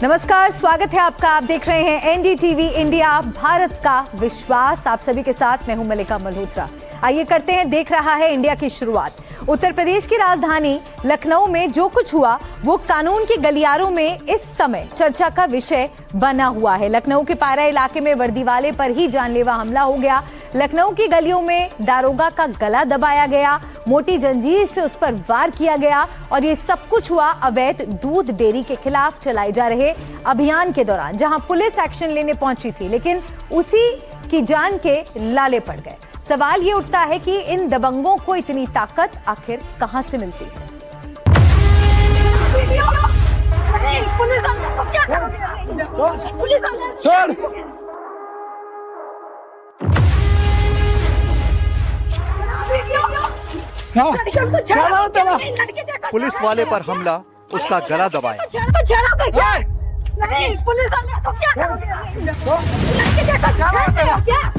नमस्कार, स्वागत है आपका। आप देख रहे हैं एनडीटीवी इंडिया, भारत का विश्वास। आप सभी के साथ मैं हूं मलिका मल्होत्रा। आइए करते हैं देख रहा है इंडिया की शुरुआत। उत्तर प्रदेश की राजधानी लखनऊ में जो कुछ हुआ वो कानून की गलियारों में इस समय चर्चा का विषय बना हुआ है। लखनऊ के पारा इलाके में वर्दी वाले पर ही जानलेवा हमला हो गया। लखनऊ की गलियों में दारोगा का गला दबाया गया, मोटी जंजीर से उस पर वार किया गया और ये सब कुछ हुआ अवैध दूध डेयरी के खिलाफ चलाए जा रहे अभियान के दौरान, जहां पुलिस एक्शन लेने पहुंची थी, लेकिन उसी की जान के लाले पड़ गए। सवाल ये उठता है कि इन दबंगों को इतनी ताकत आखिर कहां से मिलती है। पुलिस वाले पर हमला, उसका गला दबाया।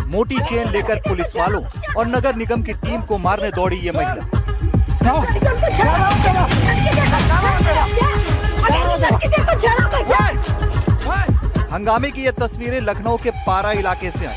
मोटी चेन लेकर पुलिस वालों और नगर निगम की टीम को मारने दौड़ी ये महिला। हंगामे की ये तस्वीरें लखनऊ के पारा इलाके से आई।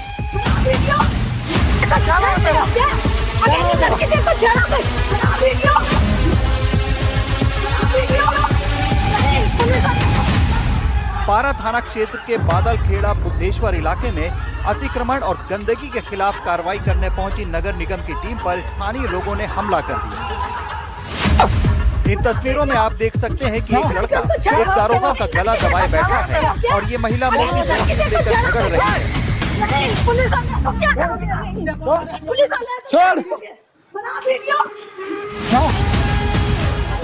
पारा थाना क्षेत्र के बादलखेड़ा बुद्धेश्वर इलाके में अतिक्रमण और गंदगी के खिलाफ कार्रवाई करने पहुंची नगर निगम की टीम पर स्थानीय लोगों ने हमला कर दिया। इन तस्वीरों में आप देख सकते हैं कि एक लड़का एक दारोगा का गला दबाए बैठा है और ये महिला मोटी जंजीर लेकर झगड़ रही है।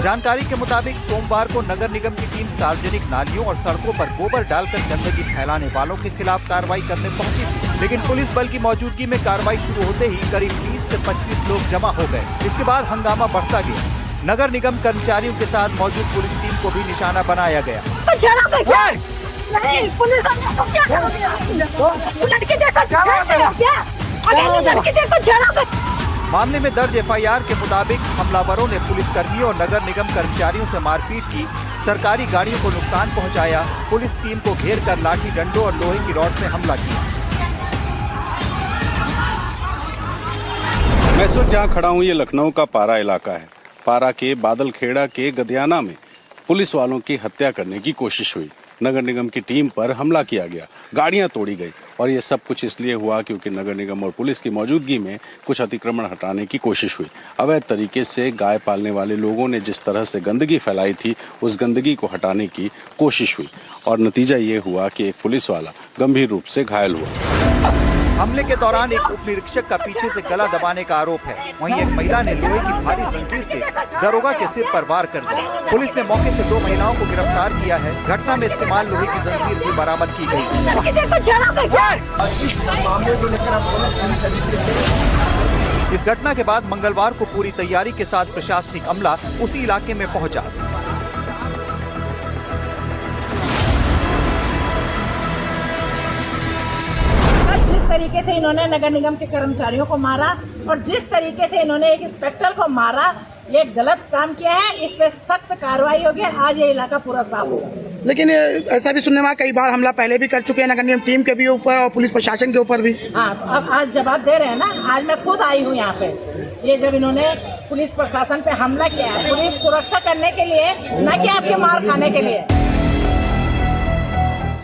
जानकारी के मुताबिक सोमवार को नगर निगम की टीम सार्वजनिक नालियों और सड़कों पर गोबर डालकर गंदगी फैलाने वालों के खिलाफ कार्रवाई करने पहुंची थी, लेकिन पुलिस बल की मौजूदगी में कार्रवाई शुरू होते ही करीब 20 से 25 लोग जमा हो गए। इसके बाद हंगामा बढ़ता गया। नगर निगम कर्मचारियों के साथ मौजूद पुलिस टीम को भी निशाना बनाया गया। मामले में दर्ज एफआईआर के मुताबिक हमलावरों ने पुलिस कर्मियों और नगर निगम कर्मचारियों से मारपीट की, सरकारी गाड़ियों को नुकसान पहुंचाया, पुलिस टीम को घेर कर लाठी डंडों और लोहे की रॉड से हमला किया। मैं इस वक्त जहाँ खड़ा हूँ, ये लखनऊ का पारा इलाका है। पारा के बादलखेड़ा के गदियाना में पुलिस वालों की हत्या करने की कोशिश हुई। नगर निगम की टीम पर हमला किया गया, गाड़ियां तोड़ी गई और ये सब कुछ इसलिए हुआ क्योंकि नगर निगम और पुलिस की मौजूदगी में कुछ अतिक्रमण हटाने की कोशिश हुई। अवैध तरीके से गाय पालने वाले लोगों ने जिस तरह से गंदगी फैलाई थी, उस गंदगी को हटाने की कोशिश हुई और नतीजा ये हुआ कि एक पुलिस वाला गंभीर रूप से घायल हुआ। हमले के दौरान एक उप निरीक्षक का पीछे से गला दबाने का आरोप है। वहीं एक महिला ने लोहे की भारी जंजीर से दरोगा के सिर पर वार कर दिया। पुलिस ने मौके से 2 महिलाओं को गिरफ्तार किया है। घटना में इस्तेमाल लोहे की जंजीर भी बरामद की गई। इस घटना के बाद मंगलवार को पूरी तैयारी के साथ प्रशासनिक अमला उसी इलाके में पहुंचा। जिस तरीके से इन्होंने नगर निगम के कर्मचारियों को मारा और जिस तरीके से इन्होंने एक इंस्पेक्टर को मारा, ये गलत काम किया है। इस पे सख्त कार्रवाई होगी। आज ये इलाका पूरा साफ होगा। लेकिन ऐसा भी सुनने में कई बार हमला पहले भी कर चुके हैं नगर निगम टीम के भी ऊपर और पुलिस प्रशासन के ऊपर भी। हाँ, तो अब आज जवाब दे रहे हैं ना। आज मैं खुद आई हूँ यहाँ पे। ये जब इन्होंने पुलिस प्रशासन पे हमला किया है, पुलिस सुरक्षा करने के लिए, न कि आपके मार खाने के लिए।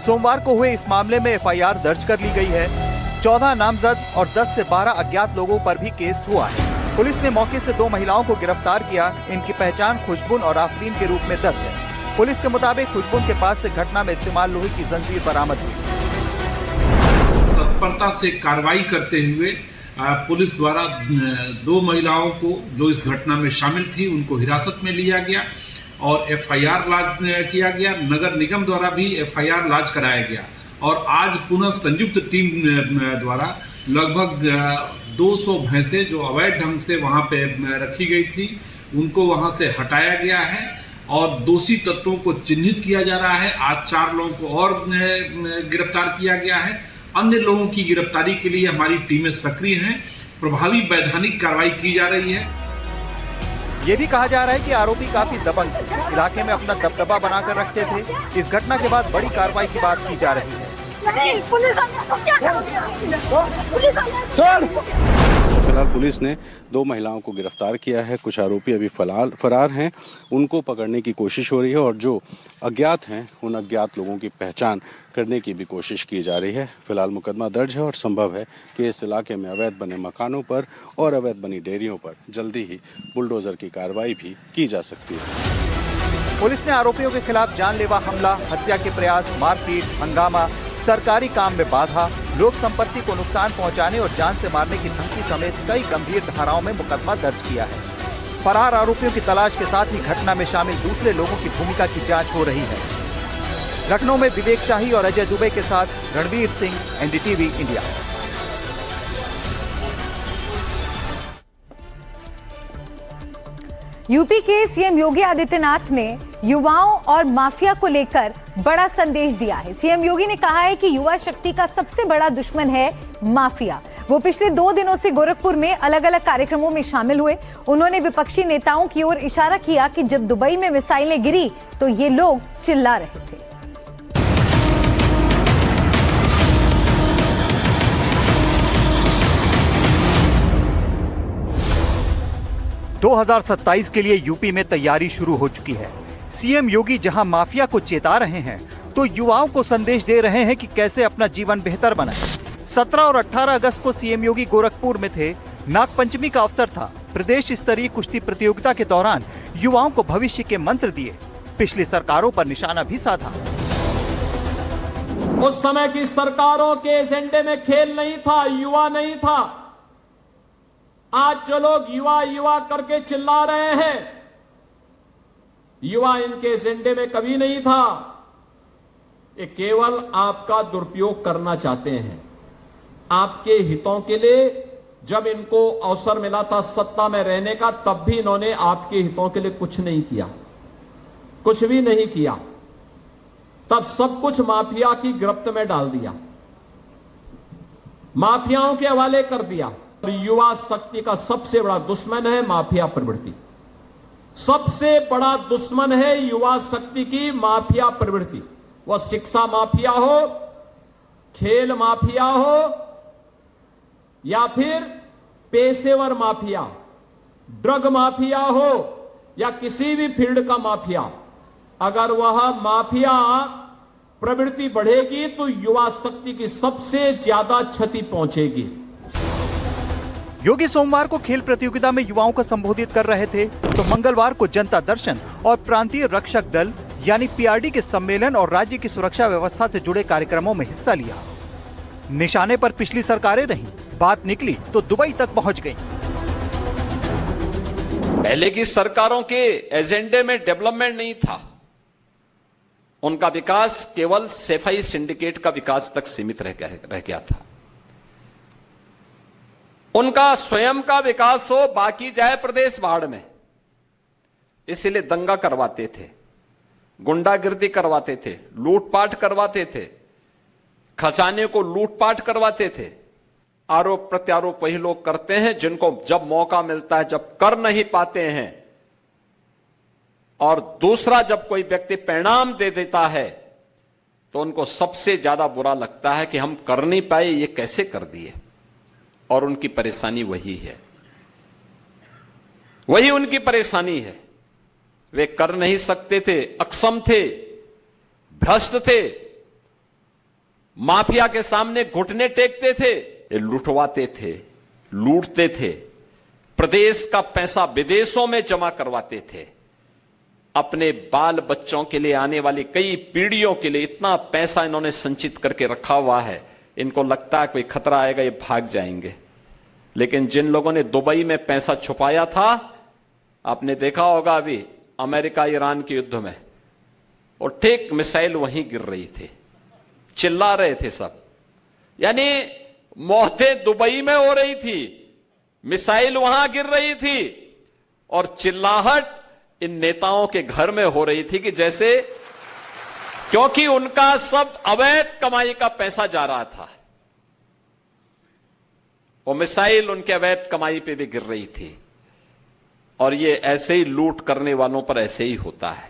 सोमवार को हुए इस मामले में एफआईआर दर्ज कर ली गई है। 14 नामजद और 10 से 12 अज्ञात लोगों पर भी केस हुआ है। पुलिस ने मौके से 2 महिलाओं को गिरफ्तार किया। इनकी पहचान खुशबुन और आफरीन के रूप में दर्ज है। पुलिस के मुताबिक खुशबुन के पास से घटना में इस्तेमाल लोहे की जंजीर बरामद हुई। तत्परता से कार्रवाई करते हुए पुलिस द्वारा 2 महिलाओं को जो इस घटना में शामिल थी उनको हिरासत में लिया गया और एफआईआर लॉन्च किया गया। नगर निगम द्वारा भी एफआईआर लॉन्च कराया गया और आज पुनः संयुक्त टीम द्वारा लगभग 200 भैंसें जो अवैध ढंग से वहां पे रखी गई थी, उनको वहां से हटाया गया है और दोषी तत्वों को चिन्हित किया जा रहा है। आज 4 लोगों को और गिरफ्तार किया गया है। अन्य लोगों की गिरफ्तारी के लिए हमारी टीमें सक्रिय हैं। प्रभावी वैधानिक कार्रवाई की जा रही है। ये भी कहा जा रहा है कि आरोपी काफी दबंग थे, इलाके में अपना दबदबा बनाकर रखते थे। इस घटना के बाद बड़ी कार्रवाई की बात की जा रही है। फिलहाल पुलिस ने 2 महिलाओं को गिरफ्तार किया है। कुछ आरोपी अभी फरार हैं, उनको पकड़ने की कोशिश हो रही है और जो अज्ञात हैं उन अज्ञात लोगों की पहचान करने की भी कोशिश की जा रही है। फिलहाल मुकदमा दर्ज है और संभव है कि इस इलाके में अवैध बने मकानों पर और अवैध बनी डेयरियों पर जल्दी ही बुलडोजर की कार्रवाई भी की जा सकती है। पुलिस ने आरोपियों के खिलाफ जानलेवा हमला, हत्या के प्रयास, मारपीट, हंगामा, सरकारी काम में बाधा, लोक संपत्ति को नुकसान पहुंचाने और जान से मारने की धमकी समेत कई गंभीर धाराओं में मुकदमा दर्ज किया है। फरार आरोपियों की तलाश के साथ ही घटना में शामिल दूसरे लोगों की भूमिका की जांच हो रही है। लखनऊ में विवेक शाही और अजय दुबे के साथ Ranveer Singh, NDTV India. UP के सीएम योगी आदित्यनाथ ने युवाओं और माफिया को लेकर बड़ा संदेश दिया है। सीएम योगी ने कहा है कि युवा शक्ति का सबसे बड़ा दुश्मन है माफिया। वो पिछले 2 दिनों से गोरखपुर में अलग अलग कार्यक्रमों में शामिल हुए। उन्होंने विपक्षी नेताओं की ओर इशारा किया कि जब दुबई में मिसाइलें गिरी तो ये लोग चिल्ला रहे थे। 2027 के लिए यूपी में तैयारी शुरू हो चुकी है। सीएम योगी जहां माफिया को चेता रहे हैं तो युवाओं को संदेश दे रहे हैं कि कैसे अपना जीवन बेहतर बनाएं। 17 और 18 अगस्त को सीएम योगी गोरखपुर में थे। नागपंचमी का अवसर था। प्रदेश स्तरीय कुश्ती प्रतियोगिता के दौरान युवाओं को भविष्य के मंत्र दिए। पिछली सरकारों पर निशाना भी साधा। उस समय की सरकारों के एजेंडे में खेल नहीं था, युवा नहीं था। आज जो लोग युवा युवा करके चिल्ला रहे हैं, युवा इनके एजेंडे में कभी नहीं था। ये केवल आपका दुरुपयोग करना चाहते हैं। आपके हितों के लिए जब इनको अवसर मिला था सत्ता में रहने का, तब भी इन्होंने आपके हितों के लिए कुछ नहीं किया, कुछ भी नहीं किया। तब सब कुछ माफिया की गिरफ्त में डाल दिया, माफियाओं के हवाले कर दिया। युवा शक्ति का सबसे बड़ा दुश्मन है माफिया प्रवृत्ति। सबसे बड़ा दुश्मन है युवा शक्ति की माफिया प्रवृत्ति। वह शिक्षा माफिया हो, खेल माफिया हो, या फिर पेशेवर माफिया, ड्रग माफिया हो, या किसी भी फील्ड का माफिया। अगर वह माफिया प्रवृत्ति बढ़ेगी तो युवा शक्ति की सबसे ज्यादा क्षति पहुंचेगी। योगी सोमवार को खेल प्रतियोगिता में युवाओं को संबोधित कर रहे थे तो मंगलवार को जनता दर्शन और प्रांतीय रक्षक दल यानी पीआरडी के सम्मेलन और राज्य की सुरक्षा व्यवस्था से जुड़े कार्यक्रमों में हिस्सा लिया। निशाने पर पिछली सरकारें रहीं, बात निकली तो दुबई तक पहुंच गई। पहले की सरकारों के एजेंडे में डेवलपमेंट नहीं था। उनका विकास केवल सफाई सिंडिकेट का विकास तक सीमित रह गया था। उनका स्वयं का विकास हो, बाकी जाए प्रदेश बाढ़ में। इसलिए दंगा करवाते थे, गुंडागिर्दी करवाते थे, लूटपाट करवाते थे, खजाने को लूटपाट करवाते थे। आरोप प्रत्यारोप वही लोग करते हैं जिनको जब मौका मिलता है, जब कर नहीं पाते हैं, और दूसरा जब कोई व्यक्ति परिणाम दे देता है तो उनको सबसे ज्यादा बुरा लगता है कि हम कर नहीं पाए, ये कैसे कर दिए। और उनकी परेशानी वही है, वही उनकी परेशानी है। वे कर नहीं सकते थे, अक्षम थे, भ्रष्ट थे, माफिया के सामने घुटने टेकते थे, ये लुटवाते थे, लूटते थे, प्रदेश का पैसा विदेशों में जमा करवाते थे। अपने बाल बच्चों के लिए, आने वाली कई पीढ़ियों के लिए इतना पैसा इन्होंने संचित करके रखा हुआ है। इनको लगता है कोई खतरा आएगा ये भाग जाएंगे। लेकिन जिन लोगों ने दुबई में पैसा छुपाया था, आपने देखा होगा अभी अमेरिका ईरान के युद्ध में, और ठीक मिसाइल वहीं गिर रही थी, चिल्ला रहे थे सब। यानी मौतें दुबई में हो रही थी, मिसाइल वहां गिर रही थी, और चिल्लाहट इन नेताओं के घर में हो रही थी कि जैसे, क्योंकि उनका सब अवैध कमाई का पैसा जा रहा था। वो मिसाइल उनके अवैध कमाई पे भी गिर रही थी। और ये ऐसे ही लूट करने वालों पर ऐसे ही होता है।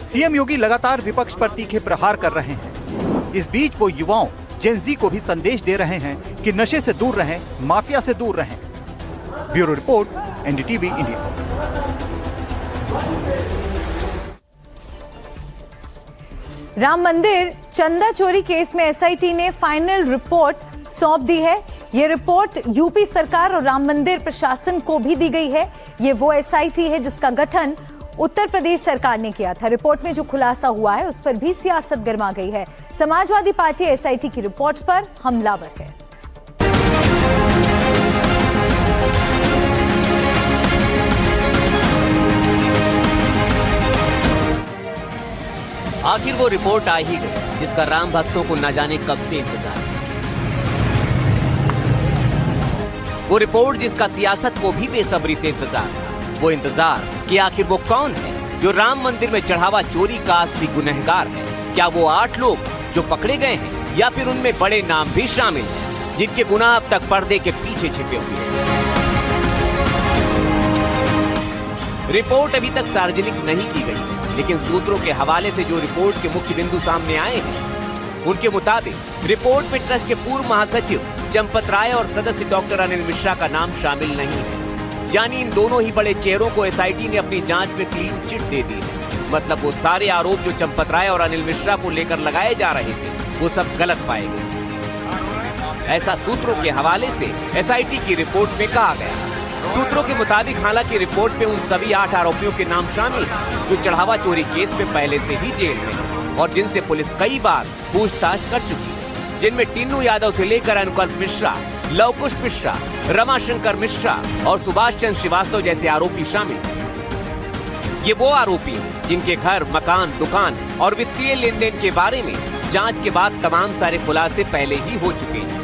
सीएम योगी लगातार विपक्ष पर तीखे प्रहार कर रहे हैं। इस बीच वो युवाओं जेनजी को भी संदेश दे रहे हैं कि नशे से दूर रहें, माफिया से दूर रहें। Bureau report, NDTV India. Ram मंदिर चंदा चोरी केस में एसआईटी ने फाइनल रिपोर्ट सौंप दी है। ये रिपोर्ट यूपी सरकार और राम मंदिर प्रशासन को भी दी गई है। ये वो एसआईटी है जिसका गठन उत्तर प्रदेश सरकार ने किया था। रिपोर्ट में जो खुलासा हुआ है उस पर भी सियासत गर्मा गई है। समाजवादी पार्टी एसआईटी की रिपोर्ट पर हमलावर है। आखिर वो रिपोर्ट आ ही गई जिसका राम भक्तों को न जाने कब से इंतजार है। वो रिपोर्ट जिसका सियासत को भी बेसब्री से इंतजार था। वो इंतजार कि आखिर वो कौन है जो राम मंदिर में चढ़ावा चोरी का असली गुनहगार है। क्या वो 8 लोग जो पकड़े गए हैं या फिर उनमें बड़े नाम भी शामिल हैं जिनके गुनाह अब तक पर्दे के पीछे छिपे हुए हैं। रिपोर्ट अभी तक सार्वजनिक नहीं की गई है, लेकिन सूत्रों के हवाले से जो रिपोर्ट के मुख्य बिंदु सामने आए हैं उनके मुताबिक रिपोर्ट में ट्रस्ट के पूर्व महासचिव चंपत राय और सदस्य डॉक्टर अनिल मिश्रा का नाम शामिल नहीं है। यानी इन दोनों ही बड़े चेहरों को एसआईटी ने अपनी जांच में क्लीन चिट दे दी है। मतलब वो सारे आरोप जो चंपत राय और अनिल मिश्रा को लेकर लगाए जा रहे थे वो सब गलत पाए गए। ऐसा सूत्रों के हवाले से एसआईटी की रिपोर्ट में कहा गया। सूत्रों के मुताबिक हालांकि रिपोर्ट में उन सभी 8 आरोपियों के नाम शामिल हैं जो चढ़ावा चोरी केस में पहले से ही जेल में हैं और जिनसे पुलिस कई बार पूछताछ कर चुकी है, जिनमें टिन्नू यादव से लेकर अनुकल्प मिश्रा, लवकुश मिश्रा, रमाशंकर मिश्रा और सुभाष चंद्र श्रीवास्तव जैसे आरोपी शामिल हैं। ये वो आरोपी हैं जिनके घर, मकान, दुकान और वित्तीय लेन देन के बारे में जांच के बाद तमाम सारे खुलासे पहले ही हो चुके हैं।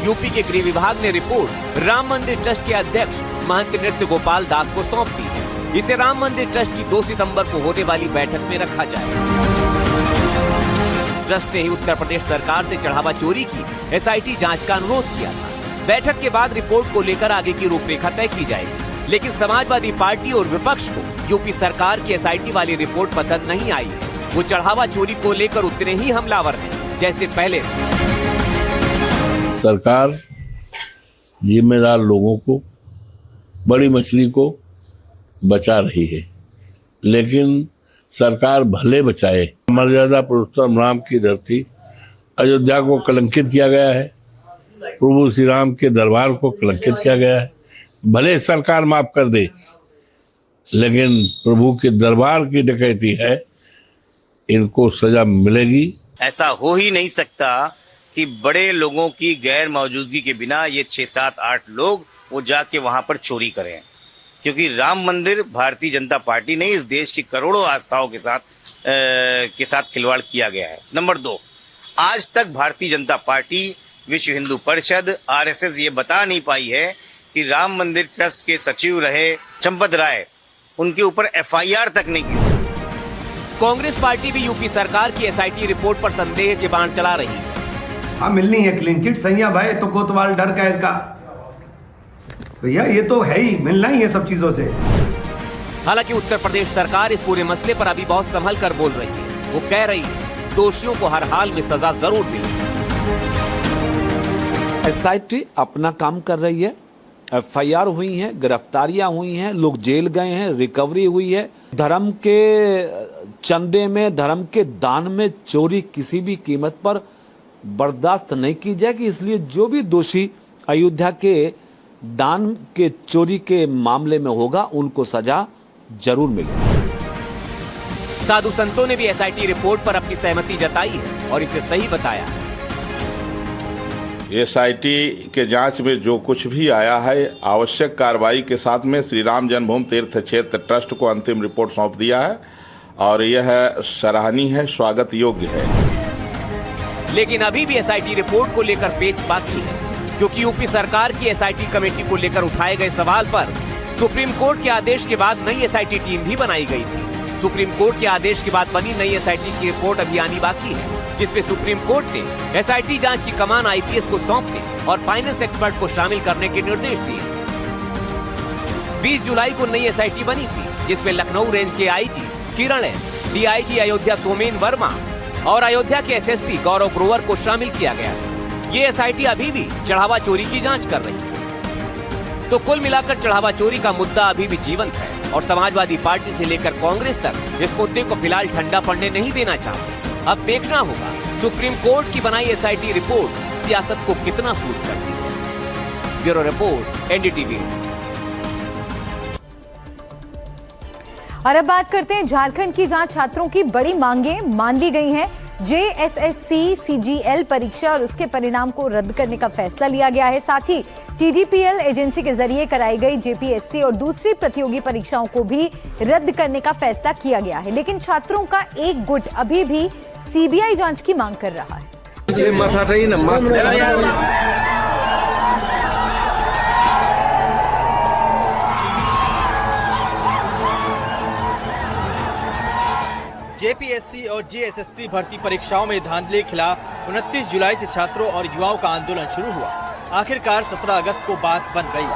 यूपी के गृह विभाग ने रिपोर्ट राम मंदिर ट्रस्ट के अध्यक्ष महंत नृत्य गोपाल दास को सौंप दी। इसे राम मंदिर ट्रस्ट की 2 सितंबर को होने वाली बैठक में रखा जाएगा। ट्रस्ट ने ही उत्तर प्रदेश सरकार से चढ़ावा चोरी की एसआईटी जांच का अनुरोध किया था। बैठक के बाद रिपोर्ट को लेकर आगे की रूपरेखा तय की जाएगी, लेकिन समाजवादी पार्टी और विपक्ष को यूपी सरकार की एसआईटी वाली रिपोर्ट पसंद नहीं आई है। वो चढ़ावा चोरी को लेकर उतने ही हमलावर हैं जैसे पहले। सरकार जिम्मेदार लोगों को, बड़ी मछली को बचा रही है, लेकिन सरकार भले बचाए। मर्यादा पुरुषोत्तम राम की धरती अयोध्या को कलंकित किया गया है, प्रभु श्री राम के दरबार को कलंकित किया गया है। भले सरकार माफ कर दे, लेकिन प्रभु के दरबार की डकैती है, इनको सजा मिलेगी। ऐसा हो ही नहीं सकता कि बड़े लोगों की गैर मौजूदगी के बिना ये 6, 7, 8 लोग वो जाके वहां पर चोरी करें, क्योंकि राम मंदिर भारतीय जनता पार्टी ने इस देश की करोड़ों आस्थाओं के साथ खिलवाड़ किया गया है। नंबर 2, आज तक भारतीय जनता पार्टी, विश्व हिंदू परिषद, आरएसएस ये बता नहीं पाई है कि राम मंदिर ट्रस्ट के सचिव रहे चंपत राय, उनके ऊपर एफआईआर तक नहीं की। कांग्रेस पार्टी भी यूपी सरकार की एसआईटी रिपोर्ट पर संदेह के बाण चला रही है। हाँ, मिलनी है क्लीन चिट, सैया भाई तो कोतवाल डर का इसका भैया, ये तो है ही, मिलना ही है सब चीजों से। हालांकि उत्तर प्रदेश सरकार इस पूरे मसले पर अभी बहुत संभल कर बोल रही है। वो कह रही है दोषियों को हर हाल में सजा जरूर मिलेगी। एसआईटी अपना काम कर रही है, एफआईआर हुई है, गिरफ्तारियां हुई हैं, लोग जेल गए हैं, रिकवरी हुई है। धर्म के चंदे में, धर्म के दान में चोरी किसी भी कीमत पर बर्दाश्त नहीं की जाएगी। इसलिए जो भी दोषी अयोध्या के दान के चोरी के मामले में होगा उनको सजा जरूर मिलेगी। साधु संतों ने भी एसआईटी रिपोर्ट पर अपनी सहमति जताई है और इसे सही बताया। एसआईटी के जांच में जो कुछ भी आया है, आवश्यक कार्रवाई के साथ में श्री राम जन्मभूमि तीर्थ क्षेत्र ट्रस्ट को अंतिम रिपोर्ट सौंप दिया है और यह सराहनीय है, स्वागत योग्य है। लेकिन अभी भी एसआईटी रिपोर्ट को लेकर पेच बाकी है, क्योंकि यूपी सरकार की एसआईटी कमेटी को लेकर उठाए गए सवाल पर सुप्रीम कोर्ट के आदेश के बाद नई एसआईटी टीम भी बनाई गई थी। सुप्रीम कोर्ट के आदेश के बाद बनी नई एसआईटी की रिपोर्ट अभी आनी बाकी है, जिसमें सुप्रीम कोर्ट ने एसआईटी जांच की कमान आईपीएस को सौंपने और फाइनेंस एक्सपर्ट को शामिल करने के निर्देश दिए। 20 जुलाई को नई SIT बनी थी, जिसमें लखनऊ रेंज के IG किरण एस, DIG अयोध्या सोमेन वर्मा और अयोध्या के SSP गौरव ग्रोवर को शामिल किया गया है। ये SIT अभी भी चढ़ावा चोरी की जांच कर रही है। तो कुल मिलाकर चढ़ावा चोरी का मुद्दा अभी भी जीवंत है और समाजवादी पार्टी से लेकर कांग्रेस तक इस मुद्दे को फिलहाल ठंडा पड़ने नहीं देना चाहते। अब देखना होगा सुप्रीम कोर्ट की बनाई SIT रिपोर्ट सियासत को कितना सूट करती है। Bureau report, NDTV। और अब बात करते हैं झारखंड की, जहां छात्रों की बड़ी मांगें मान ली गई हैं। JSSC CGL परीक्षा और उसके परिणाम को रद्द करने का फैसला लिया गया है। साथ ही TDPL एजेंसी के जरिए कराई गई JPSC और दूसरी प्रतियोगी परीक्षाओं को भी रद्द करने का फैसला किया गया है। लेकिन छात्रों का एक गुट अभी भी CBI जांच की मांग कर रहा है। JPSC और JSSC भर्ती परीक्षाओं में धांधली के खिलाफ 29 जुलाई से छात्रों और युवाओं का आंदोलन शुरू हुआ। आखिरकार 17 अगस्त को बात बन गई।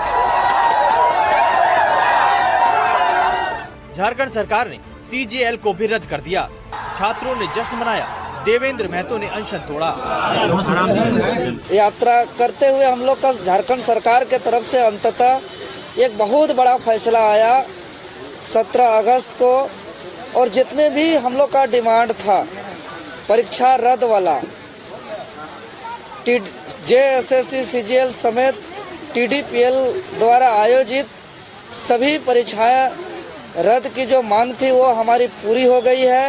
झारखंड सरकार ने CGL को भी रद्द कर दिया। छात्रों ने जश्न मनाया। देवेंद्र महतो ने अनशन तोड़ा। यात्रा करते हुए हम लोग का झारखंड सरकार के तरफ से अंततः एक बहुत बड़ा फैसला आया 17 अगस्त को। और जितने भी हम लोग का डिमांड था परीक्षा रद्द वाला, JSSC CGL समेत TDPL द्वारा आयोजित सभी परीक्षाएं रद्द की जो मांग थी वो हमारी पूरी हो गई है।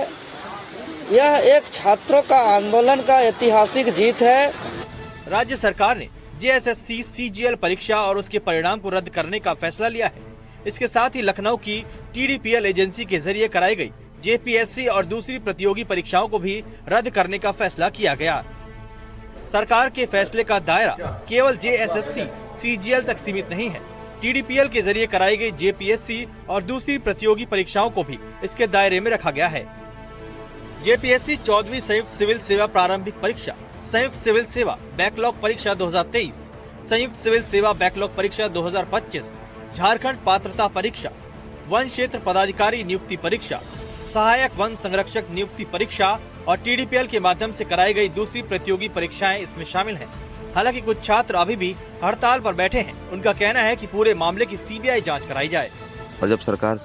यह एक छात्रों का आंदोलन का ऐतिहासिक जीत है। राज्य सरकार ने JSSC CGL परीक्षा और उसके परिणाम को रद्द करने का फैसला लिया है। इसके साथ ही लखनऊ की TDPL एजेंसी के जरिए कराई गई JPSC और दूसरी प्रतियोगी परीक्षाओं को भी रद्द करने का फैसला किया गया। सरकार के फैसले का दायरा केवल JSSC CGL तक सीमित नहीं है। TDPL के जरिए कराई गई JPSC और दूसरी प्रतियोगी परीक्षाओं को भी इसके दायरे में रखा गया है। JPSC 14वीं संयुक्त सिविल सेवा प्रारंभिक परीक्षा, संयुक्त सिविल सेवा बैकलॉग परीक्षा 2023, संयुक्त सिविल सेवा बैकलॉग परीक्षा 2025, झारखंड पात्रता परीक्षा, वन क्षेत्र पदाधिकारी नियुक्ति परीक्षा, सहायक वन संरक्षक नियुक्ति परीक्षा और TDPL के माध्यम से कराई गई दूसरी प्रतियोगी परीक्षाएं इसमें शामिल हैं। हालांकि कुछ छात्र अभी भी हड़ताल पर बैठे हैं। उनका कहना है कि पूरे मामले की CBI जांच कराई जाए। और जब सरकार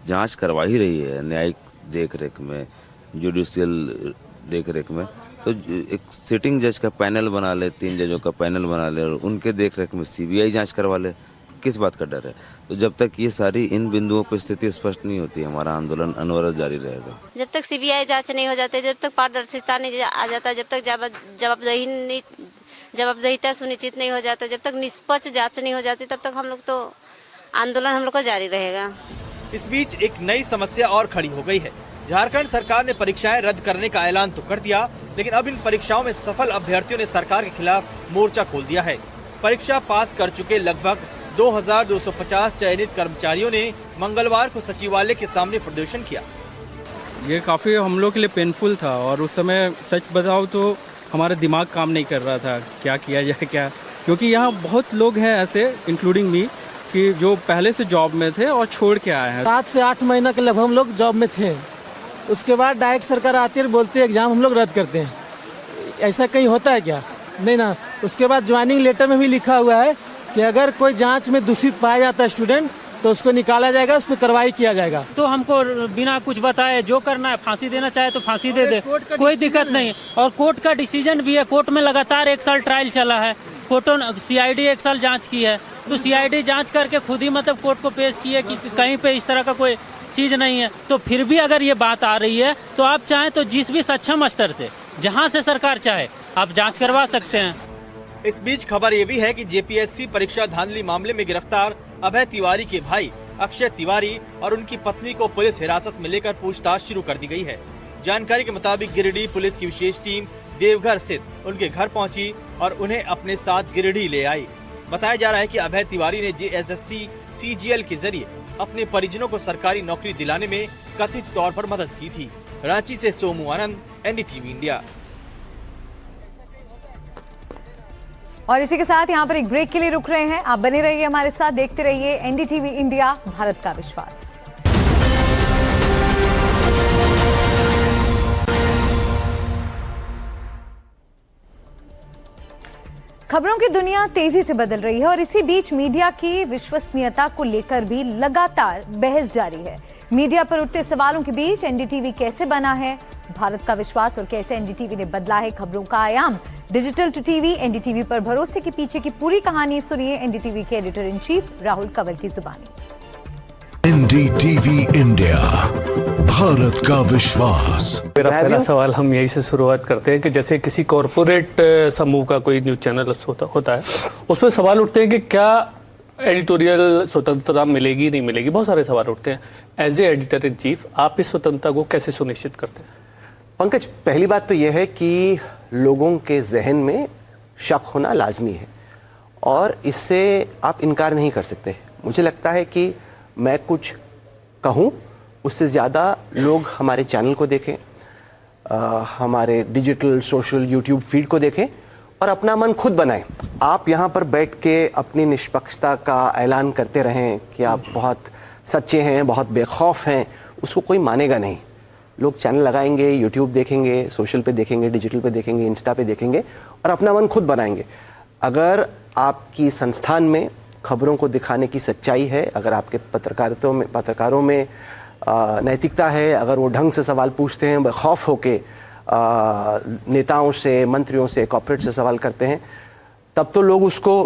जांच करवा ही रही है न्यायिक देखरेख में, जुडिशियल देखरेख में, तो एक सिटिंग जज का पैनल बना ले, 3 जजों का पैनल बना ले और उनके देखरेख में CBI जांच करवा ले। किस बात का डर है? तो जब तक ये सारी इन बिंदुओं पर स्थिति स्पष्ट नहीं होती, हमारा आंदोलन अनवरत जारी रहेगा। जब तक CBI जांच नहीं हो जाती, जब तक पारदर्शिता नहीं आ जाता, जब तक जवाबदेहिता सुनिश्चित नहीं हो जाता, जब तक निष्पक्ष जांच नहीं हो जाती, तब तक हम लोग का जारी रहेगा। इस बीच एक नई समस्या और खड़ी हो गई है। झारखंड सरकार ने परीक्षाएं रद्द करने का ऐलान तो कर दिया, लेकिन अब इन परीक्षाओं में सफल अभ्यर्थियों ने सरकार के खिलाफ मोर्चा खोल दिया है। परीक्षा पास कर चुके लगभग 2250 चयनित कर्मचारियों ने मंगलवार को सचिवालय के सामने प्रदर्शन किया। ये काफ़ी हम लोग के लिए पेनफुल था और उस समय सच बताओ तो हमारा दिमाग काम नहीं कर रहा था क्या किया जाए क्या, क्योंकि यहाँ बहुत लोग हैं ऐसे इंक्लूडिंग मी कि जो पहले से जॉब में थे और छोड़ के आए हैं। 7 से 8 महीना के लगभग हम लोग जॉब में थे। उसके बाद डायरेक्ट सरकार आती है, बोलती है एग्जाम हम लोग रद्द करते हैं। ऐसा कहीं होता है क्या? नहीं ना। उसके बाद ज्वाइनिंग लेटर में भी लिखा हुआ है कि अगर कोई जांच में दूषित पाया जाता है स्टूडेंट तो उसको निकाला जाएगा, उस पर कार्रवाई किया जाएगा। तो हमको बिना कुछ बताए जो करना है, फांसी देना चाहे तो फांसी दे दे, कोई दिक्कत नहीं। और कोर्ट का डिसीजन भी है, कोर्ट में लगातार 1 साल ट्रायल चला है, कोर्टों CID 1 साल जांच की है, तो CID जांच करके खुद ही कोर्ट को पेश की है कि कहीं पे इस तरह का कोई चीज़ नहीं है। तो फिर भी अगर ये बात आ रही है तो आप चाहें तो जिस भी सक्षम स्तर से, जहाँ से सरकार चाहे, आप जाँच करवा सकते हैं। इस बीच खबर ये भी है कि JPSC परीक्षा धांधली मामले में गिरफ्तार अभय तिवारी के भाई अक्षय तिवारी और उनकी पत्नी को पुलिस हिरासत में लेकर पूछताछ शुरू कर दी गई है। जानकारी के मुताबिक गिरिडीह पुलिस की विशेष टीम देवघर स्थित उनके घर पहुंची और उन्हें अपने साथ गिरिडीह ले आई। बताया जा रहा है कि अभय तिवारी ने JSSC CGL के जरिए अपने परिजनों को सरकारी नौकरी दिलाने में कथित तौर पर मदद की थी। रांची से सोमू आनंद, NDTV इंडिया। और इसी के साथ यहाँ पर एक ब्रेक के लिए रुक रहे हैं। आप बने रहिए हमारे साथ, देखते रहिए एनडीटीवी इंडिया, भारत का विश्वास। खबरों की दुनिया तेजी से बदल रही है और इसी बीच मीडिया की विश्वसनीयता को लेकर भी लगातार बहस जारी है। मीडिया पर उठते सवालों के बीच एनडीटीवी कैसे बना है भारत का विश्वास और कैसे एनडीटीवी ने बदला है खबरों का आयाम। डिजिटल टू टीवी, एनडीटीवी पर भरोसे के पीछे की पूरी कहानी सुनिए एनडीटीवी के editor in chief Rahul Kanwal की जुबानी। एनडीटीवी इंडिया, भारत का विश्वास। मेरा पहला सवाल हम यही से शुरुआत करते हैं कि जैसे किसी कॉरपोरेट समूह का कोई न्यूज चैनल होता है, उसमें सवाल उठते हैं कि क्या एडिटोरियल स्वतंत्रता मिलेगी नहीं मिलेगी, बहुत सारे सवाल उठते हैं। As a editor in chief आप इस स्वतंत्रता को कैसे सुनिश्चित करते हैं? पंकज, पहली बात तो यह है कि लोगों के जहन में शक होना लाजमी है और इससे आप इनकार नहीं कर सकते। मुझे लगता है कि मैं कुछ कहूँ उससे ज़्यादा लोग हमारे चैनल को देखें, हमारे डिजिटल सोशल यूट्यूब फीड को देखें और अपना मन खुद बनाएं। आप यहाँ पर बैठ के अपनी निष्पक्षता का ऐलान करते रहें कि आप बहुत सच्चे हैं, बहुत बेखौफ हैं, उसको कोई मानेगा नहीं। लोग चैनल लगाएंगे, यूट्यूब देखेंगे, सोशल पे देखेंगे, डिजिटल पे देखेंगे, इंस्टा पे देखेंगे और अपना मन खुद बनाएंगे। अगर आपकी संस्थान में खबरों को दिखाने की सच्चाई है, अगर आपके पत्रकारों में नैतिकता है, अगर वो ढंग से सवाल पूछते हैं, बेखौफ होके नेताओं से, मंत्रियों से, कॉर्पोरेट से सवाल करते हैं, तब तो लोग उसको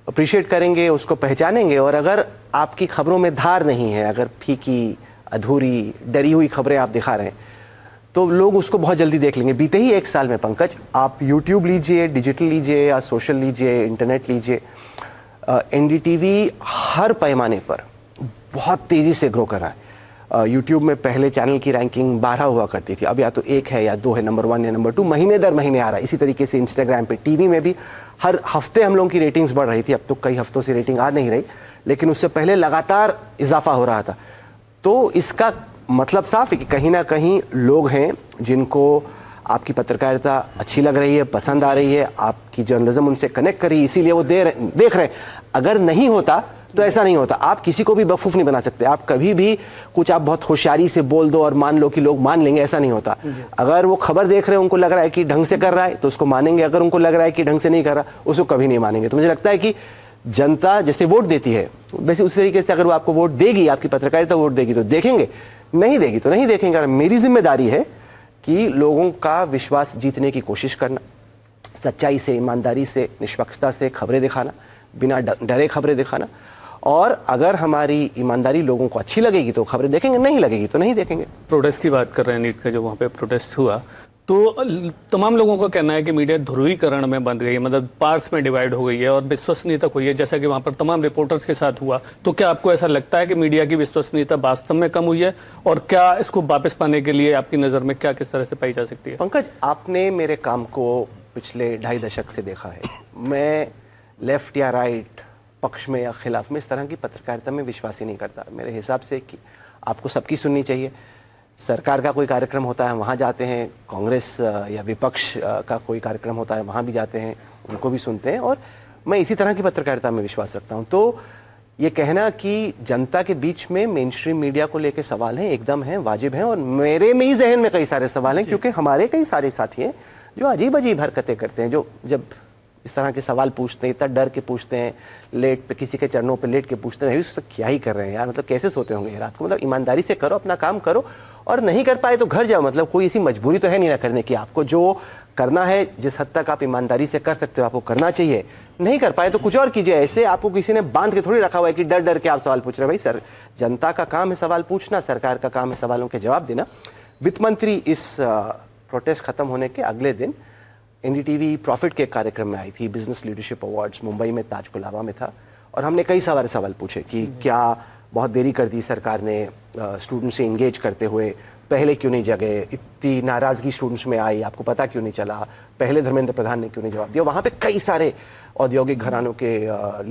अप्रिशिएट करेंगे, उसको पहचानेंगे। और अगर आपकी खबरों में धार नहीं है, अगर फीकी, अधूरी, डरी हुई खबरें आप दिखा रहे हैं, तो लोग उसको बहुत जल्दी देख लेंगे। बीते ही 1 साल में पंकज, आप यूट्यूब लीजिए, डिजिटल लीजिए या सोशल लीजिए, इंटरनेट लीजिए, एनडीटीवी हर पैमाने पर बहुत तेज़ी से ग्रो कर रहा है। यूट्यूब में पहले चैनल की रैंकिंग 12 हुआ करती थी, अब या तो 1 है या 2 है, नंबर 1 या नंबर 2, महीने दर महीने आ रहा है। इसी तरीके से इंस्टाग्राम पे, टीवी में भी हर हफ्ते हम लोगों की रेटिंग्स बढ़ रही थी। अब तो कई हफ्तों से रेटिंग आ नहीं रही, लेकिन उससे पहले लगातार इजाफा हो रहा था। तो इसका मतलब साफ है कि कहीं ना कहीं लोग हैं जिनको आपकी पत्रकारिता अच्छी लग रही है, पसंद आ रही है, आपकी जर्नलिज्म उनसे कनेक्ट कर रही है, इसीलिए वो देख रहे हैं। अगर नहीं होता तो ऐसा नहीं होता। आप किसी को भी बेवकूफ़ नहीं बना सकते। आप कभी भी कुछ आप बहुत होशियारी से बोल दो और मान लो कि लोग मान लेंगे, ऐसा नहीं होता। अगर वो खबर देख रहे हैं, उनको लग रहा है कि ढंग से कर रहा है तो उसको मानेंगे, अगर उनको लग रहा है कि ढंग से नहीं कर रहा उसको कभी नहीं मानेंगे। तो मुझे लगता है कि जनता जैसे वोट देती है, वैसे उस तरीके से अगर वो आपको वोट देगी, आपकी पत्रकारिता वोट देगी तो देखेंगे, नहीं देगी तो नहीं देखेंगे। और मेरी जिम्मेदारी है कि लोगों का विश्वास जीतने की कोशिश करना, सच्चाई से, ईमानदारी से, निष्पक्षता से खबरें दिखाना, बिना डरे खबरें दिखाना। और अगर हमारी ईमानदारी लोगों को अच्छी लगेगी तो खबरें देखेंगे, नहीं लगेगी तो नहीं देखेंगे। प्रोटेस्ट की बात कर रहे हैं, नीट का जो वहाँ पे प्रोटेस्ट हुआ, तो तमाम लोगों का कहना है कि मीडिया ध्रुवीकरण में बंध गई है, मतलब पार्ट्स में डिवाइड हो गई है और विश्वसनीयता हुई है, जैसा कि वहाँ पर तमाम रिपोर्टर्स के साथ हुआ। तो क्या आपको ऐसा लगता है कि मीडिया की विश्वसनीयता वास्तव में कम हुई है और क्या इसको वापस पाने के लिए आपकी नज़र में क्या किस तरह से पाई जा सकती है? पंकज, आपने मेरे काम को पिछले 2.5 दशक से देखा है। मैं लेफ्ट या राइट, पक्ष में या खिलाफ में, इस तरह की पत्रकारिता में विश्वास ही नहीं करता। मेरे हिसाब से कि आपको सबकी सुननी चाहिए। सरकार का कोई कार्यक्रम होता है वहाँ जाते हैं, कांग्रेस या विपक्ष का कोई कार्यक्रम होता है वहाँ भी जाते हैं, उनको भी सुनते हैं। और मैं इसी तरह की पत्रकारिता में विश्वास रखता हूँ। तो ये कहना कि जनता के बीच में मेन स्ट्रीम मीडिया को लेकर सवाल हैं, एकदम हैं, वाजिब हैं। और मेरे में ही जहन में कई सारे सवाल हैं, क्योंकि हमारे कई सारे साथी हैं जो अजीब अजीब हरकतें करते हैं, जो जब इस तरह के सवाल पूछते हैं, इतना डर के पूछते हैं, लेट पे किसी के चरणों पे लेट के पूछते हैं, क्या ही कर रहे हैं यार, मतलब कैसे सोते होंगे रात को। मतलब ईमानदारी से करो, अपना काम करो, और नहीं कर पाए तो घर जाओ। मतलब कोई ऐसी मजबूरी तो है नहीं ना करने की। आपको जो करना है, जिस हद तक आप ईमानदारी से कर सकते हो, आपको करना चाहिए। नहीं कर पाए तो कुछ और कीजिए। ऐसे आपको किसी ने बांध के थोड़ी रखा हुआ है कि डर डर के आप सवाल पूछ रहे हैं। भाई सर, जनता का काम है सवाल पूछना, सरकार का काम है सवालों के जवाब देना। वित्त मंत्री इस प्रोटेस्ट खत्म होने के अगले दिन एनडीटीवी प्रॉफिट के कार्यक्रम में आई थी, बिजनेस लीडरशिप अवार्ड्स मुंबई में ताज कुलाबा में था। और हमने कई सारे सवाल पूछे कि क्या बहुत देरी कर दी सरकार ने स्टूडेंट्स से इंगेज करते हुए, पहले क्यों नहीं जगे, इतनी नाराज़गी स्टूडेंट्स में आई, आपको पता क्यों नहीं चला, पहले धर्मेंद्र प्रधान ने क्यों नहीं जवाब दिया। वहाँ पे कई सारे औद्योगिक घरानों के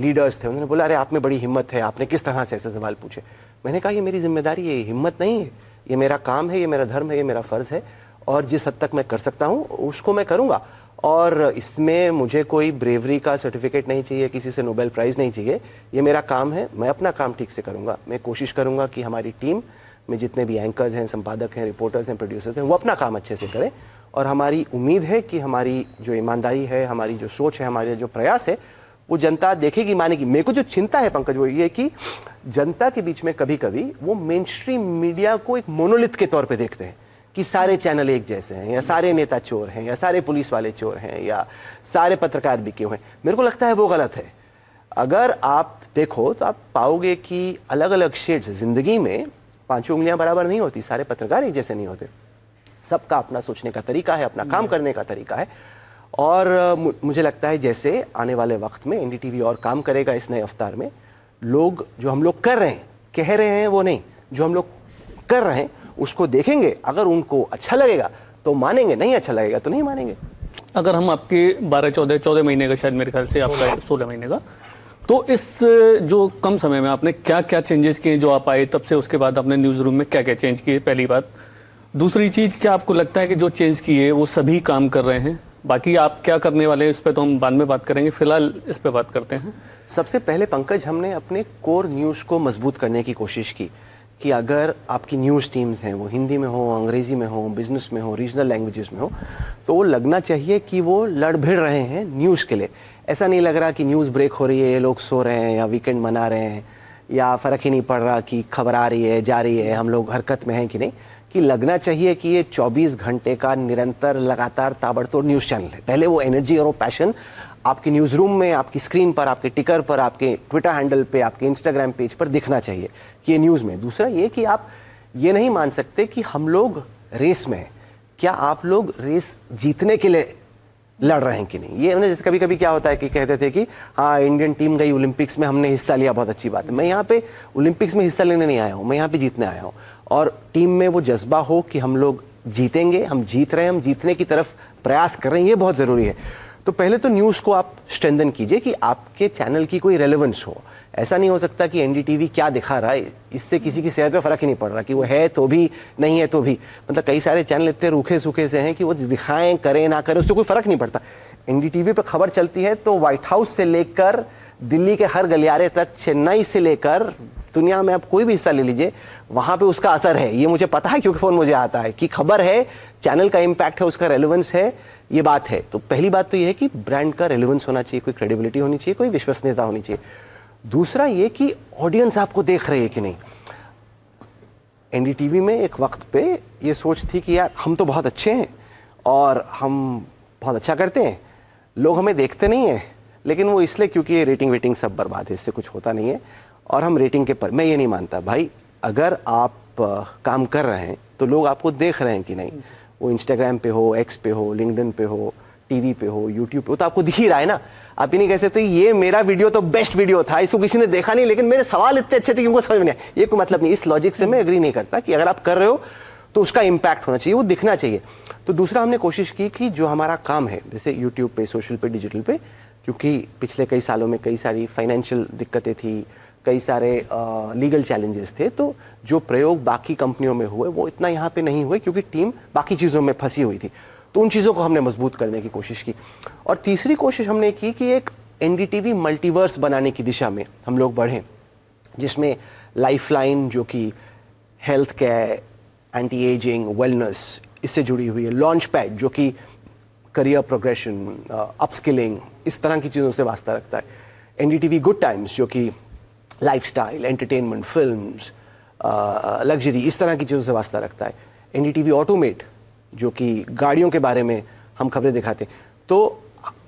लीडर्स थे, उन्होंने बोला अरे आप में बड़ी हिम्मत है, आपने किस तरह से ऐसे सवाल पूछे। मैंने कहा ये मेरी जिम्मेदारी है, हिम्मत नहीं है, ये मेरा काम है, ये मेरा धर्म है, ये मेरा फ़र्ज़ है, और जिस हद तक मैं कर सकता हूँ उसको मैं करूँगा। और इसमें मुझे कोई ब्रेवरी का सर्टिफिकेट नहीं चाहिए, किसी से नोबेल प्राइज़ नहीं चाहिए। ये मेरा काम है, मैं अपना काम ठीक से करूँगा। मैं कोशिश करूँगा कि हमारी टीम में जितने भी एंकर्स हैं, संपादक हैं, रिपोर्टर्स हैं, प्रोड्यूसर्स हैं, वो अपना काम अच्छे से करें। और हमारी उम्मीद है कि हमारी जो ईमानदारी है, हमारी जो सोच है, हमारे जो प्रयास है, वो जनता देखेगी, मानेगी। मेरे को जो चिंता है पंकज, वो ये कि जनता के बीच में कभी कभी वो मेन स्ट्रीम मीडिया को एक मोनोलिथ के तौर पे देखते हैं कि सारे चैनल एक जैसे हैं, या सारे नेता चोर हैं, या सारे पुलिस वाले चोर हैं, या सारे पत्रकार बिके हुए हैं। मेरे को लगता है वो गलत है। अगर आप देखो तो आप पाओगे कि अलग अलग शेड्स, जिंदगी में पांचों उंगलियां बराबर नहीं होती, सारे पत्रकार एक जैसे नहीं होते, सबका अपना सोचने का तरीका है, अपना काम करने का तरीका है। और मुझे लगता है जैसे आने वाले वक्त में एनडीटीवी और काम करेगा इस नए अवतार में, लोग जो हम लोग कर रहे हैं, कह रहे हैं वो नहीं, जो हम लोग कर रहे हैं उसको देखेंगे। अगर उनको अच्छा लगेगा तो मानेंगे, नहीं अच्छा लगेगा तो नहीं मानेंगे। अगर हम आपके 14 महीने का, शायद मेरे ख्याल से आपका 16 महीने का, तो इस जो कम समय में आपने क्या क्या चेंजेस किए जो आप आए तब से, उसके बाद आपने न्यूज़ रूम में क्या क्या चेंज किए, पहली बात। दूसरी चीज़, क्या आपको लगता है कि जो चेंज किए वो सभी काम कर रहे हैं? बाकी आप क्या करने वाले हैं इस पे तो हम बाद में बात करेंगे, फिलहाल इस पे बात करते हैं। सबसे पहले पंकज, हमने अपने कोर न्यूज़ को मजबूत करने की कोशिश की कि अगर आपकी न्यूज़ टीम्स हैं, वो हिंदी में हो, अंग्रेज़ी में हो, बिजनेस में हो, रीजनल लैंग्वेजेस में हो, तो वो लगना चाहिए कि वो लड़ भिड़ रहे हैं न्यूज़ के लिए। ऐसा नहीं लग रहा कि न्यूज़ ब्रेक हो रही है, ये लोग सो रहे हैं या वीकेंड मना रहे हैं, या फ़र्क ही नहीं पड़ रहा कि खबर आ रही है, जा रही है, हम लोग हरकत में हैं कि नहीं। कि लगना चाहिए कि ये 24 घंटे का निरंतर, लगातार, ताबड़तोड़ न्यूज़ चैनल है। पहले वो एनर्जी और वो पैशन आपके न्यूज़ रूम में, आपकी स्क्रीन पर, आपके टिकर पर, आपके ट्विटर हैंडल पे, आपके इंस्टाग्राम पेज पर दिखना चाहिए कि ये न्यूज़ में। दूसरा ये कि आप ये नहीं मान सकते कि हम लोग रेस में हैं। क्या आप लोग रेस जीतने के लिए लड़ रहे हैं कि नहीं? ये उन्हें जैसे कभी कभी क्या होता है कि कहते थे कि हाँ, इंडियन टीम गई ओलंपिक्स में, हमने हिस्सा लिया, बहुत अच्छी बात है। मैं यहाँ पे ओलंपिक्स में हिस्सा लेने नहीं आया हूँ, मैं यहाँ पे जीतने आया हूँ। और टीम में वो जज्बा हो कि हम लोग जीतेंगे, हम जीत रहे हैं, हम जीतने की तरफ प्रयास कर रहे हैं, ये बहुत ज़रूरी है। तो पहले तो न्यूज़ को आप स्ट्रेंथन कीजिए कि आपके चैनल की कोई रेलेवेंस हो। ऐसा नहीं हो सकता कि एनडीटीवी क्या दिखा रहा है, इससे किसी की सेहत पे फ़र्क ही नहीं पड़ रहा, कि वो है तो भी, नहीं है तो भी। मतलब कई सारे चैनल इतने रूखे सूखे से हैं कि वो दिखाएं, करें ना करें, उससे कोई फ़र्क नहीं पड़ता। एनडीटीवी पे खबर चलती है तो व्हाइट हाउस से लेकर दिल्ली के हर गलियारे तक, चेन्नई से लेकर दुनिया में आप कोई भी हिस्सा ले लीजिए, वहाँ पे उसका असर है। ये मुझे पता है क्योंकि फ़ोन मुझे आता है कि खबर है, चैनल का इम्पैक्ट है, उसका रेलेवेंस है, ये बात है। तो पहली बात तो ये है कि ब्रांड का रेलेवेंस होना चाहिए, कोई क्रेडिबिलिटी होनी चाहिए, कोई विश्वसनीयता होनी चाहिए। दूसरा ये कि ऑडियंस आपको देख रही है कि नहीं। एनडीटीवी में एक वक्त पे ये सोच थी कि यार हम तो बहुत अच्छे हैं और हम बहुत अच्छा करते हैं, लोग हमें देखते नहीं हैं, लेकिन वो इसलिए क्योंकि ये रेटिंग वेटिंग सब बर्बाद है, इससे कुछ होता नहीं है और हम रेटिंग के पर। मैं ये नहीं मानता भाई, अगर आप काम कर रहे हैं तो लोग आपको देख रहे हैं कि नहीं। वो इंस्टाग्राम पे हो, एक्स पे हो, लिंक्डइन पे हो, टीवी पे हो, यूट्यूब पे हो, तो आपको दिख ही रहा है ना। आप ही नहीं कह सकते ये मेरा वीडियो तो बेस्ट वीडियो था, इसको किसी ने देखा नहीं, लेकिन मेरे सवाल इतने अच्छे थे कि उनको समझ में नहीं आया। ये कोई मतलब नहीं। इस लॉजिक से मैं एग्री नहीं करता कि अगर आप कर रहे हो तो उसका इम्पैक्ट होना चाहिए, वो दिखना चाहिए। तो दूसरा हमने कोशिश की कि जो हमारा काम है, जैसे यूट्यूब पे, सोशल पे, डिजिटल पे, क्योंकि पिछले कई सालों में कई सारी फाइनेंशियल दिक्कतें थी, कई सारे लीगल चैलेंजेस थे, तो जो प्रयोग बाकी कंपनियों में हुए वो इतना यहाँ पे नहीं हुए क्योंकि टीम बाकी चीज़ों में फंसी हुई थी। तो उन चीज़ों को हमने मजबूत करने की कोशिश की। और तीसरी कोशिश हमने की कि एक एनडीटीवी मल्टीवर्स बनाने की दिशा में हम लोग बढ़ें, जिसमें लाइफलाइन जो कि health care, anti ageing, wellness, इससे जुड़ी हुई है, लॉन्च पैड जो कि करियर प्रोग्रेशन, अपस्किलिंग, इस तरह की चीज़ों से वास्ता रखता है, एनडीटीवी गुड टाइम्स जो कि लाइफस्टाइल, एंटरटेनमेंट, फिल्म्स, लग्जरी, इस तरह की चीज़ों से वास्ता रखता है, एनडीटीवी ऑटोमेट जो कि गाड़ियों के बारे में हम खबरें दिखाते हैं। तो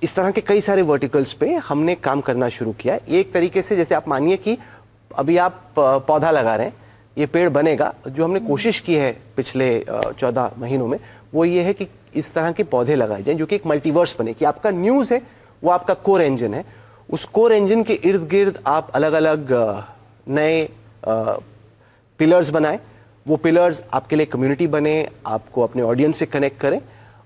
इस तरह के कई सारे वर्टिकल्स पे हमने काम करना शुरू किया। एक तरीके से जैसे आप मानिए कि अभी आप पौधा लगा रहे हैं, ये पेड़ बनेगा। जो हमने कोशिश की है पिछले 14 महीनों में वो ये है कि इस तरह के पौधे लगाए जाएं जो कि एक मल्टीवर्स बने, कि आपका न्यूज़ है वो आपका कोर इंजन है, उस कोर इंजन के इर्द गिर्द आप अलग अलग नए पिलर्स बनाएं। वो पिलर्स आपके लिए कम्युनिटी बने, आपको अपने ऑडियंस से कनेक्ट करें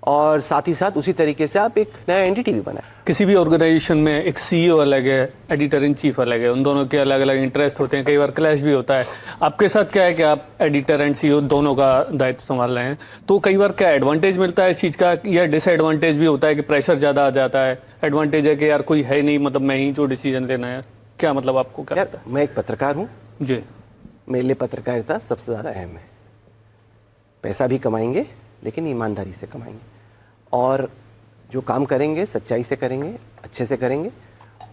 और साथ ही साथ उसी तरीके से आप एक नया एनडीटीवी बनाए। किसी भी ऑर्गेनाइजेशन में एक सीईओ अलग है, एडिटर इन चीफ अलग है, उन दोनों के अलग अलग इंटरेस्ट होते हैं, कई बार क्लैश भी होता है। आपके साथ क्या है कि आप एडिटर एंड सीईओ दोनों का दायित्व संभाल रहे हैं, तो कई बार क्या एडवांटेज मिलता है इस चीज़ का या डिसएडवांटेज भी होता है कि प्रेशर ज़्यादा आ जाता है? एडवांटेज है कि यार कोई है नहीं, मतलब मैं ही जो डिसीजन लेना है, क्या मतलब आपको क्या लगता है? मैं एक पत्रकार हूँ जी, मेरे लिए पत्रकारिता सबसे ज़्यादा अहम है। पैसा भी कमाएंगे लेकिन ईमानदारी से कमाएंगे, और जो काम करेंगे सच्चाई से करेंगे, अच्छे से करेंगे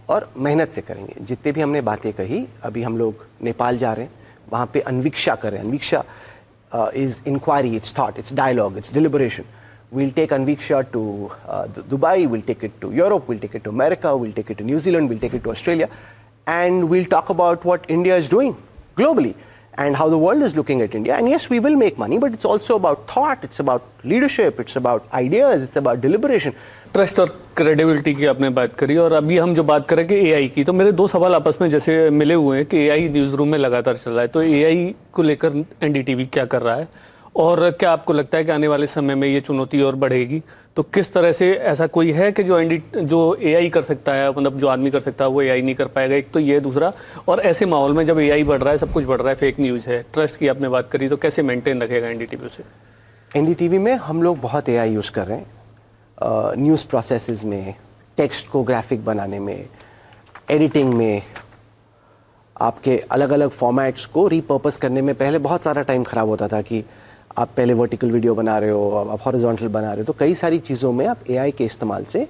और मेहनत से करेंगे। जितने भी हमने बातें कही, अभी हम लोग नेपाल जा रहे हैं, वहाँ पे अन्वीक्षा करें। Anviksha is inquiry, it's thought, it's dialogue, it's deliberation. We'll take Anviksha to Dubai, we'll take it to Europe, we'll take it to America, we'll take it to New Zealand, we'll take it to Australia, and we'll talk about what India is doing globally and how the world is looking at India. And yes, we will make money, but it's also about thought, it's about leadership, it's about ideas, it's about deliberation. Trust और credibility की आपने बात करी, और अभी हम जो बात करेंगे एआई की, तो मेरे दो सवाल आपस में जैसे मिले हुए हैं कि एआई न्यूज़ रूम में लगातार चल रहा है, तो एआई को लेकर एनडीटीवी क्या कर रहा है, और क्या आपको लगता है कि आने वाले समय में ये चुनौती और बढ़ेगी? तो किस तरह से ऐसा कोई है कि जो एआई कर सकता है, मतलब जो आदमी कर सकता है वो एआई नहीं कर पाएगा? एक तो ये, दूसरा, और ऐसे माहौल में जब एआई बढ़ रहा है, सब कुछ बढ़ रहा है, फेक न्यूज़ है, ट्रस्ट की आपने बात करी, तो कैसे मेंटेन रखेगा एनडीटीवी से? एनडीटीवी में हम लोग बहुत एआई यूज़ कर रहे हैं, न्यूज़ प्रोसेसेस में, टेक्स्ट को ग्राफिक बनाने में, एडिटिंग में, आपके अलग अलग फॉर्मेट्स को रीपर्पस करने में। पहले बहुत सारा टाइम ख़राब होता था कि आप पहले वर्टिकल वीडियो बना रहे हो, आप हॉरिजॉन्टल बना रहे हो, तो कई सारी चीज़ों में आप एआई के इस्तेमाल से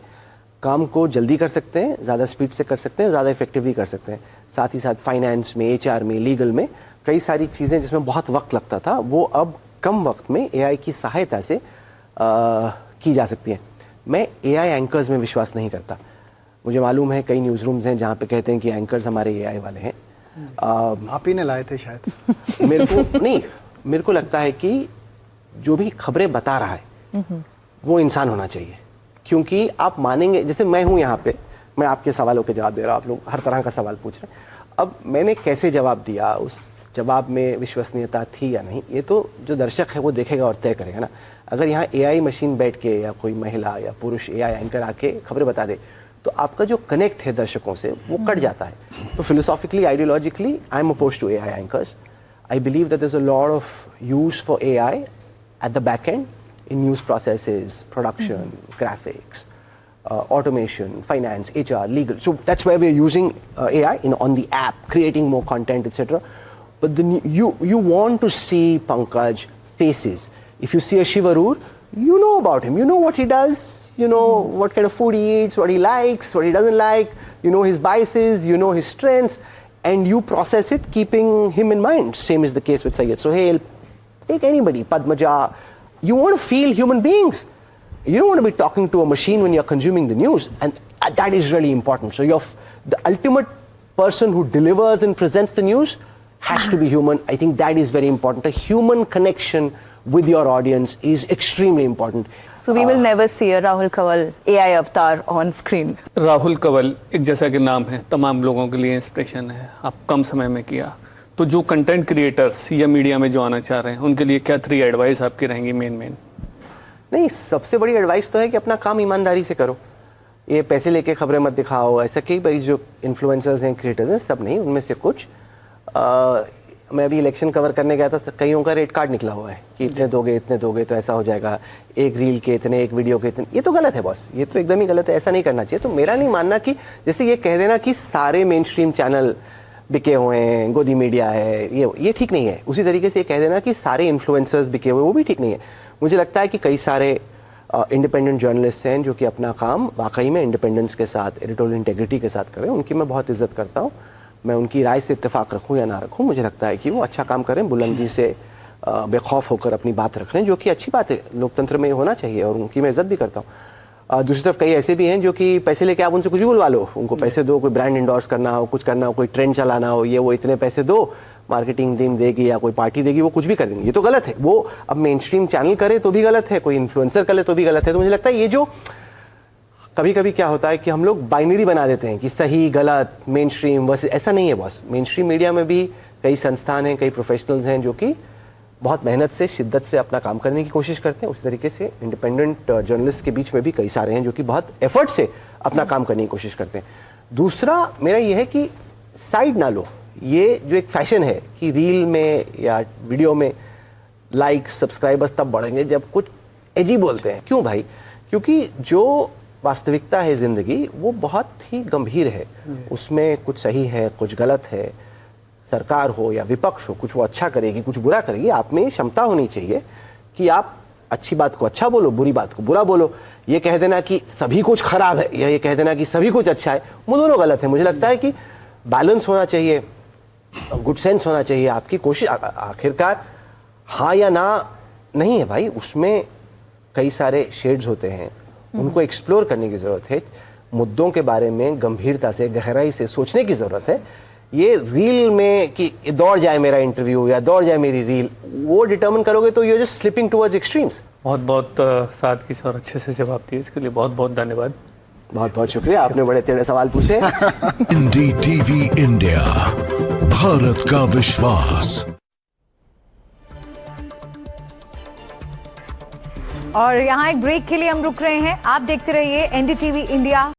काम को जल्दी कर सकते हैं, ज़्यादा स्पीड से कर सकते हैं, ज़्यादा इफेक्टिवली कर सकते हैं। साथ ही साथ फाइनेंस में, एचआर में, लीगल में कई सारी चीज़ें जिसमें बहुत वक्त लगता था, वो अब कम वक्त में एआई की सहायता से की जा सकती हैं। मैं एआई एंकर्स में विश्वास नहीं करता। मुझे मालूम है कई न्यूज़ रूम्स हैं जहाँ पे कहते हैं कि एंकर्स हमारे एआई वाले हैं। आप ही ने लाए थे शायद। मेरे को लगता है कि जो भी खबरें बता रहा है वो इंसान होना चाहिए, क्योंकि आप मानेंगे, जैसे मैं हूं यहाँ पे, मैं आपके सवालों के जवाब दे रहा हूँ, आप लोग हर तरह का सवाल पूछ रहे हैं। अब मैंने कैसे जवाब दिया, उस जवाब में विश्वसनीयता थी या नहीं, ये तो जो दर्शक है वो देखेगा और तय करेगा ना। अगर यहाँ एआई मशीन बैठ के या कोई महिला या पुरुष एआई एंकर आके खबरें बता दे, तो आपका जो कनेक्ट है दर्शकों से वो कट जाता है। तो philosophically, ideologically, I am opposed to AI anchors. I believe that there is a lot of use for AI at the back end in news processes, production, graphics, automation, finance, HR, legal. So that's where we're using AI on the app, creating more content, etc. But you want to see Pankaj faces. If you see a Shivarur, you know about him. You know what he does. You know what kind of food he eats, what he likes, what he doesn't like. You know his biases. You know his strengths, and you process it, keeping him in mind. Same is the case with Syed Sohail. Take anybody, Padmaja. You want to feel human beings. You don't want to be talking to a machine when you're consuming the news, and that is really important. So the ultimate person who delivers and presents the news has to be human. I think that is very important. A human connection with your audience is extremely important. So we will never see a Rahul Kanwal AI avatar on screen. Rahul Kanwal एक जैसा कि नाम है, तमाम लोगों के लिए inspiration है। आप कम समय में किया, तो जो कंटेंट क्रिएटर्स या मीडिया में जो आना चाह रहे हैं उनके लिए क्या 3 एडवाइस आपकी रहेंगी मेन? नहीं, सबसे बड़ी एडवाइस तो है कि अपना काम ईमानदारी से करो। ये पैसे लेके खबरें मत दिखाओ। ऐसा कई बड़ी जो इन्फ्लुएंसर्स हैं, क्रिएटर्स हैं, सब नहीं, उनमें से कुछ। मैं अभी इलेक्शन कवर करने गया था, कईयों का रेट कार्ड निकला हुआ है कि इतने दोगे तो ऐसा हो जाएगा, एक रील के इतने, एक वीडियो के इतने। ये तो गलत है बॉस, ये तो एकदम ही गलत है, ऐसा नहीं करना चाहिए। तो मेरा नहीं मानना कि जैसे ये कह देना कि सारे मेन स्ट्रीम चैनल बिके हुए हैं, गोदी मीडिया है, ये ठीक नहीं है। उसी तरीके से ये कह देना कि सारे इन्फ्लुएंसर्स बिके हुए, वो भी ठीक नहीं है। मुझे लगता है कि कई सारे इंडिपेंडेंट जर्नलिस्ट हैं जो कि अपना काम वाकई में इंडिपेंडेंस के साथ, एडिटोरियल इंटेग्रिटी के साथ करें। उनकी मैं बहुत इज्जत करता हूँ। मैं उनकी राय से इत्तेफाक रखूँ या ना रखूँ, मुझे लगता है कि वो अच्छा काम करें, बुलंदी से बेखौफ होकर अपनी बात रख रहे हैं, जो कि अच्छी बात है, लोकतंत्र में होना चाहिए, और उनकी मैं इज्जत भी करता हूँ। दूसरी तरफ कई ऐसे भी हैं जो कि पैसे लेके आप उनसे कुछ भी बुलवा लो, उनको पैसे दो, कोई ब्रांड इंडोर्स करना हो, कुछ करना हो, कोई ट्रेंड चलाना हो, ये वो इतने पैसे दो, मार्केटिंग टीम देगी या कोई पार्टी देगी, वो कुछ भी कर देंगे। ये तो गलत है। वो अब मेन स्ट्रीम चैनल करे तो भी गलत है, कोई इन्फ्लुएंसर करे तो भी गलत है। तो मुझे लगता है ये जो कभी कभी क्या होता है कि हम लोग बाइनरी बना देते हैं कि सही गलत, मेन स्ट्रीम, बस ऐसा नहीं है बॉस। मेन स्ट्रीम मीडिया में भी कई संस्थान हैं, कई प्रोफेशनल्स हैं जो कि बहुत मेहनत से, शिद्दत से अपना काम करने की कोशिश करते हैं। उसी तरीके से इंडिपेंडेंट जर्नलिस्ट के बीच में भी कई सारे हैं जो कि बहुत एफर्ट से अपना काम करने की कोशिश करते हैं। दूसरा मेरा ये है कि साइड ना लो। ये जो एक फैशन है कि रील में या वीडियो में लाइक्स, सब्सक्राइबर्स तब बढ़ेंगे जब कुछ एजी बोलते हैं। क्यों भाई? क्योंकि जो वास्तविकता है ज़िंदगी वो बहुत ही गंभीर है, उसमें कुछ सही है, कुछ गलत है। सरकार हो या विपक्ष हो, कुछ वो अच्छा करेगी, कुछ बुरा करेगी। आप में क्षमता होनी चाहिए कि आप अच्छी बात को अच्छा बोलो, बुरी बात को बुरा बोलो। ये कह देना कि सभी कुछ खराब है या ये कह देना कि सभी कुछ अच्छा है, वो दोनों गलत है। मुझे लगता है कि बैलेंस होना चाहिए, गुड सेंस होना चाहिए। आपकी कोशिश आखिरकार हाँ या ना नहीं है भाई, उसमें कई सारे शेड्स होते हैं, उनको एक्सप्लोर करने की ज़रूरत है। मुद्दों के बारे में गंभीरता से, गहराई से सोचने की ज़रूरत है। ये रील में कि दौड़ जाए मेरा इंटरव्यू या दौड़ जाए मेरी रील, वो डिटर्मिन करोगे तो you just slipping towards extremes. बहुत बहुत सादगी से और अच्छे से जवाब दिए, इसके लिए बहुत बहुत धन्यवाद। बहुत बहुत शुक्रिया, आपने बड़े टेढ़े सवाल पूछे। NDTV इंडिया, भारत का विश्वास। और यहाँ एक ब्रेक के लिए हम रुक रहे हैं। आप देखते रहिए NDTV इंडिया।